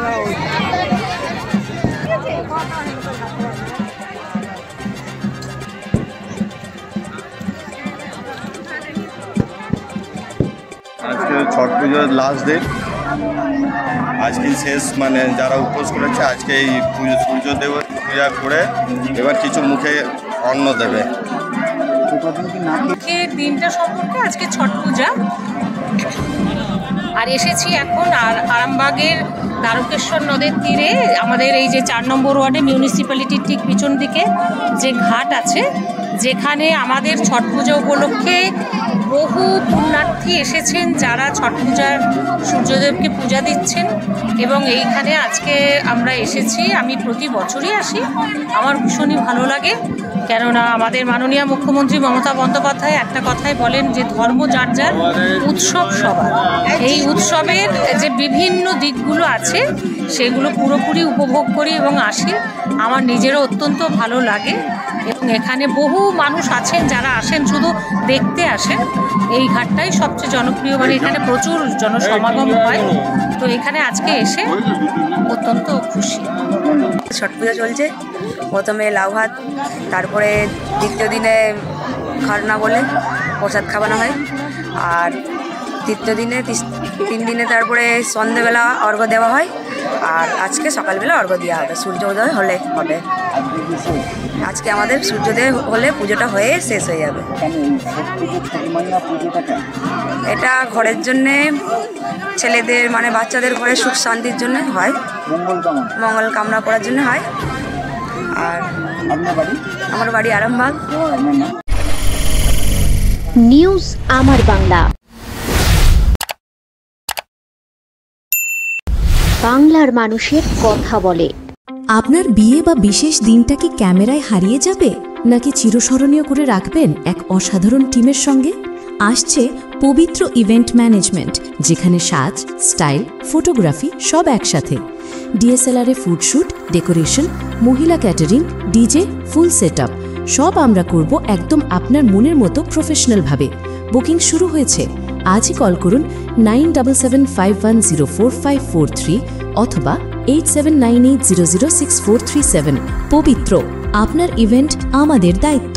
আজকে ছট পুজোর last day, আজকে শেষ, মানে যারা উপোস করেছে আজকে এই পুজো সূর্যদেব পূজা করে এবার কিছু মুখে অন্ন দেবে। দিনটা সম্পর্কে আজকে ছট পূজা, আর এসেছি এখন আরামবাগের দ্বারকেশ্বর নদের তীরে আমাদের এই যে 4 নম্বর ওয়ার্ডে মিউনিসিপ্যালিটির ঠিক পিছন দিকে যে ঘাট আছে, যেখানে আমাদের ছট পূজা উপলক্ষে বহু পুণ্যার্থী এসেছেন যারা ছট পূজার সূর্যদেবকে পূজা দিচ্ছেন। এবং এইখানে আজকে আমরা এসেছি, আমি প্রতি বছরই আসি, আমার ভীষণই ভালো লাগে। কেননা আমাদের মাননীয় মুখ্যমন্ত্রী মমতা বন্দ্যোপাধ্যায় একটা কথাই বলেন যে ধর্ম যার যার, উৎসব সবার। এই উৎসবের যে বিভিন্ন দিকগুলো আছে সেগুলো পুরোপুরি উপভোগ করি এবং আসি, আমার নিজেরও অত্যন্ত ভালো লাগে। এবং এখানে বহু মানুষ আছেন যারা আসেন শুধু দেখতে আসেন। এই ঘাটটাই সবচেয়ে জনপ্রিয়, মানে এখানে প্রচুর জনসমাগম হয়। তো এখানে আজকে এসে অত্যন্ত খুশি। ছট পূজা চলছে, প্রথমে লাউ ভাত, তারপরে দ্বিতীয় দিনে খারনা বলে প্রসাদ খাওয়ানো হয়, আর তৃতীয় দিনে 3 দিনে তারপরে সন্ধ্যেবেলা অর্ঘ্য দেওয়া হয়, আর আজকে সকালবেলা অর্ঘ্য দেওয়া হবে। সূর্যোদয় হলে হবে, আজকে আমাদের সূর্যোদয় হলে পুজোটা হয়ে শেষ হয়ে যাবে। এটা ঘরের জন্যে, ছেলেদের মানে বাচ্চাদের ঘরে সুখ শান্তির জন্য হয়, মঙ্গল কামনা করার জন্য হয়। আর আমার বাড়ি আরামবাগ। নিউজ আমার বাংলা, বাংলার মানুষের কথা বলে। আপনার বিয়ে বা বিশেষ দিনটা কি ক্যামেরায় হারিয়ে যাবে, নাকি চিরস্মরণীয় করে রাখবেন এক অসাধারণ টিমের সঙ্গে? আসছে পবিত্র ইভেন্ট ম্যানেজমেন্ট, যেখানে সাজ, স্টাইল, ফটোগ্রাফি সব একসাথে। ডিএসএলআরে ফুডশ্যুট, ডেকোরেশন, মহিলা ক্যাটারিং, ডিজে, ফুল সেটআপ সব আমরা করব একদম আপনার মনের মতো প্রফেশনালভাবে। বুকিং শুরু হয়েছে, আজই কল করুন 9775104543 অথবা 8798006437। পবিত্র, আপনার ইভেন্ট আমাদের দায়িত্ব।